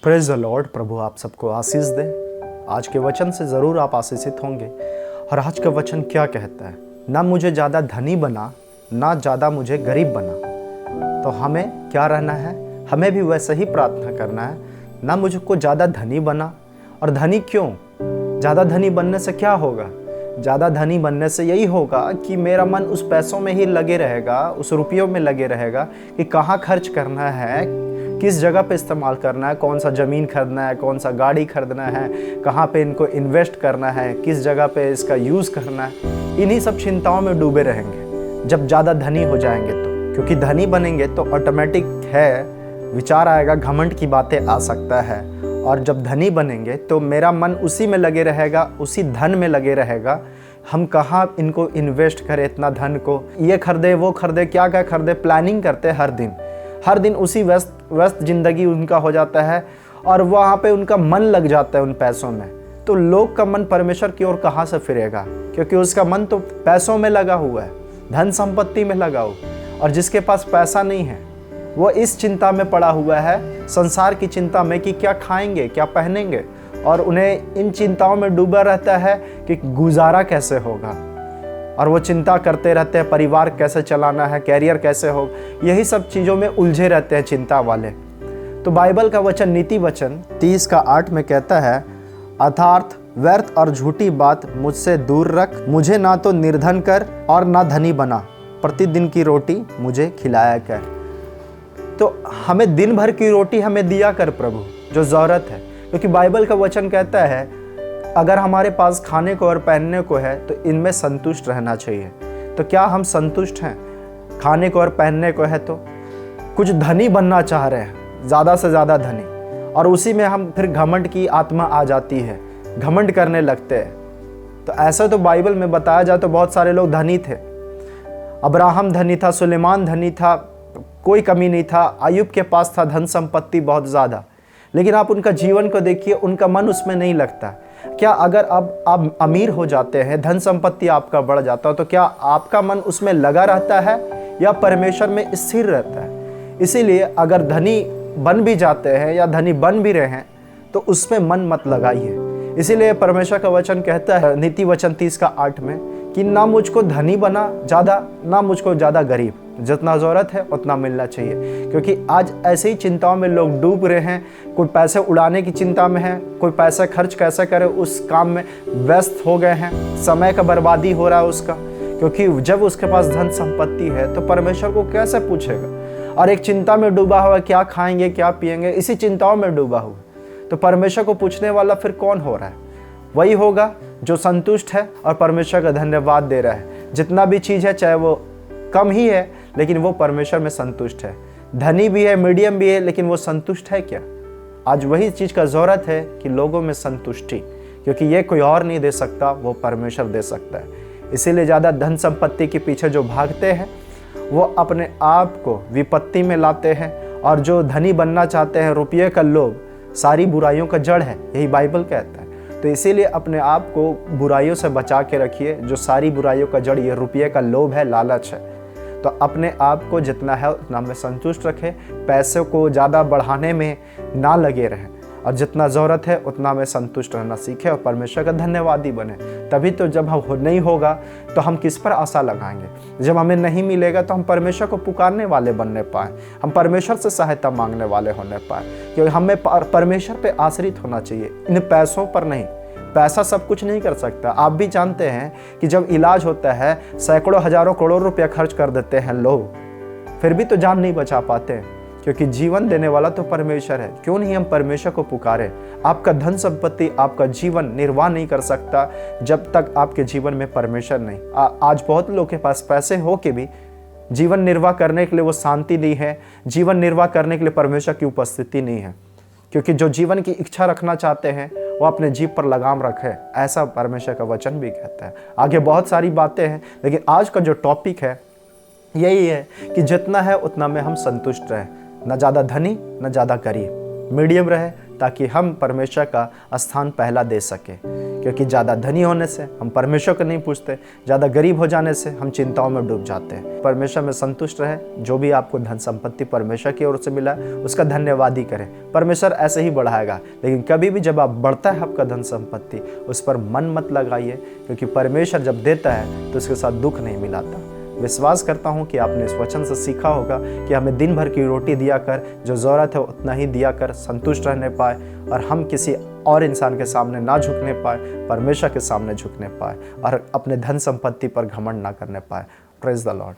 Praise the Lord. प्रभु आप सबको आशीष दे। आज के वचन से ज़रूर आप आशीषित होंगे। और आज का वचन क्या कहता है? ना मुझे ज़्यादा धनी बना, ना ज़्यादा मुझे गरीब बना। तो हमें क्या रहना है? हमें भी वैसे ही प्रार्थना करना है। ना मुझको ज़्यादा धनी बना। और धनी क्यों? ज़्यादा धनी बनने से क्या होगा? ज़्यादा धनी बनने से यही होगा कि मेरा मन उस पैसों में ही लगे रहेगा, उस रुपयों में लगे रहेगा कि कहाँ खर्च करना है, किस जगह पे इस्तेमाल करना है, कौन सा ज़मीन खरीदना है, कौन सा गाड़ी खरीदना है, कहाँ पे इनको इन्वेस्ट करना है, किस जगह पे इसका यूज़ करना है। इन्हीं सब चिंताओं में डूबे रहेंगे जब ज़्यादा धनी हो जाएंगे तो। क्योंकि धनी बनेंगे तो ऑटोमेटिक है विचार आएगा, घमंड की बातें आ सकता है। और जब धनी बनेंगे तो मेरा मन उसी में लगे रहेगा, उसी धन में लगे रहेगा। हम कहाँ इनको इन्वेस्ट करें इतना धन को, ये खरीदे वो खरीदे, क्या क्या खरीदे, प्लानिंग करते हर दिन उसी व्यस्त जिंदगी उनका हो जाता है। और वहाँ पे उनका मन लग जाता है उन पैसों में। तो लोग का मन परमेश्वर की ओर कहाँ से फिरेगा? क्योंकि उसका मन तो पैसों में लगा हुआ है, धन संपत्ति में लगा हुआ। और जिसके पास पैसा नहीं है वो इस चिंता में पड़ा हुआ है, संसार की चिंता में कि क्या खाएंगे, क्या पहनेंगे। और उन्हें इन चिंताओं में डूबा रहता है कि गुजारा कैसे होगा। और वो चिंता करते रहते हैं परिवार कैसे चलाना है, कैरियर कैसे हो, यही सब चीज़ों में उलझे रहते हैं चिंता वाले। तो बाइबल का वचन नीति वचन 30:8 में कहता है, अर्थात व्यर्थ और झूठी बात मुझसे दूर रख, मुझे ना तो निर्धन कर और ना धनी बना, प्रतिदिन की रोटी मुझे खिलाया कर। तो हमें दिन भर की रोटी हमें दिया कर प्रभु, जो ज़रूरत है। क्योंकि बाइबल का वचन कहता है अगर हमारे पास खाने को और पहनने को है तो इनमें संतुष्ट रहना चाहिए। तो क्या हम संतुष्ट हैं? खाने को और पहनने को है तो कुछ धनी बनना चाह रहे हैं, ज़्यादा से ज़्यादा धनी, और उसी में हम फिर घमंड की आत्मा आ जाती है, घमंड करने लगते हैं। तो ऐसा तो बाइबल में बताया जाए तो बहुत सारे लोग धनी थे। अब्राहम धनी था, सुलेमान धनी था, कोई कमी नहीं था। अय्यूब के पास था धन संपत्ति बहुत ज़्यादा, लेकिन आप उनका जीवन को देखिए, उनका मन उसमें नहीं लगता। क्या अगर अब आप अमीर हो जाते हैं, धन संपत्ति आपका बढ़ जाता है, तो क्या आपका मन उसमें लगा रहता है या परमेश्वर में स्थिर रहता है? इसीलिए अगर धनी बन भी जाते हैं या धनी बन भी रहे हैं तो उसमें मन मत लगाइए। इसीलिए परमेश्वर का वचन कहता है नीति वचन 30:8 में कि ना मुझको धनी बना ज़्यादा, ना मुझको ज़्यादा गरीब, जितना ज़रूरत है उतना मिलना चाहिए। क्योंकि आज ऐसे ही चिंताओं में लोग डूब रहे हैं। कोई पैसे उड़ाने की चिंता में है, कोई पैसे खर्च कैसे करे उस काम में व्यस्त हो गए हैं, समय का बर्बादी हो रहा है उसका। क्योंकि जब उसके पास धन संपत्ति है तो परमेश्वर को कैसे पूछेगा? और एक चिंता में डूबा हुआ, क्या खाएंगे क्या पिएंगे, इसी चिंताओं में डूबा हुआ। तो परमेश्वर को पूछने वाला फिर कौन हो रहा है? वही होगा जो संतुष्ट है और परमेश्वर का धन्यवाद दे रहा है। जितना भी चीज़ है, चाहे वो कम ही है, लेकिन वो परमेश्वर में संतुष्ट है। धनी भी है, मीडियम भी है, लेकिन वो संतुष्ट है क्या? आज वही चीज़ का ज़रूरत है कि लोगों में संतुष्टि, क्योंकि ये कोई और नहीं दे सकता, वो परमेश्वर दे सकता है। इसीलिए ज़्यादा धन संपत्ति के पीछे जो भागते हैं वो अपने आप को विपत्ति में लाते हैं। और जो धनी बनना चाहते हैं, रुपये का लोभ सारी बुराइयों का जड़ है, यही बाइबल कहता है। तो इसीलिए अपने आप को बुराइयों से बचा के रखिए। जो सारी बुराइयों का जड़ ये रुपये का लोभ है, लालच है। तो अपने आप को जितना है उतना में संतुष्ट रखें, पैसे को ज़्यादा बढ़ाने में ना लगे रहें, और जितना ज़रूरत है उतना में संतुष्ट रहना सीखें और परमेश्वर का धन्यवादी बने। तभी तो जब हम नहीं होगा तो हम किस पर आशा लगाएंगे? जब हमें नहीं मिलेगा तो हम परमेश्वर को पुकारने वाले बनने पाएँ, हम परमेश्वर से सहायता मांगने वाले होने पाएँ। क्योंकि हमें परमेश्वर पर आश्रित होना चाहिए, इन पैसों पर नहीं। पैसा सब कुछ नहीं कर सकता। आप भी जानते हैं कि जब इलाज होता है सैकड़ों हजारों करोड़ रुपया खर्च कर देते हैं लोग, फिर भी तो जान नहीं बचा पाते। क्योंकि जीवन देने वाला तो परमेश्वर है। क्यों नहीं हम परमेश्वर को पुकारें? आपका धन संपत्ति आपका जीवन निर्वाह नहीं कर सकता जब तक आपके जीवन में परमेश्वर नहीं। आज बहुत लोगों के पास पैसे हो के भी जीवन निर्वाह करने के लिए वो शांति नहीं है, जीवन निर्वाह करने के लिए परमेश्वर की उपस्थिति नहीं है। क्योंकि जो जीवन की इच्छा रखना चाहते हैं वो अपने जीव पर लगाम रखे, ऐसा परमेश्वर का वचन भी कहता है। आगे बहुत सारी बातें हैं, लेकिन आज का जो टॉपिक है यही है कि जितना है उतना में हम संतुष्ट रहें, न ज़्यादा धनी न ज़्यादा गरीब, मीडियम रहे, ताकि हम परमेश्वर का स्थान पहला दे सके। क्योंकि ज़्यादा धनी होने से हम परमेश्वर को नहीं पूछते, ज़्यादा गरीब हो जाने से हम चिंताओं में डूब जाते हैं। परमेश्वर में संतुष्ट रहे। जो भी आपको धन संपत्ति परमेश्वर की ओर से मिला है उसका धन्यवाद ही करें। परमेश्वर ऐसे ही बढ़ाएगा। लेकिन कभी भी जब आप बढ़ता है आपका धन संपत्ति, उस पर मन मत लगाइए, क्योंकि परमेश्वर जब देता है तो उसके साथ दुख नहीं मिलाता। विश्वास करता हूँ कि आपने इस वचन से सीखा होगा कि हमें दिन भर की रोटी दिया कर, जो ज़रूरत है उतना ही दिया कर, संतुष्ट रहने पाए और हम किसी और इंसान के सामने ना झुकने पाए, परमेश्वर के सामने झुकने पाए और अपने धन संपत्ति पर घमंड ना करने पाए। Praise the Lord.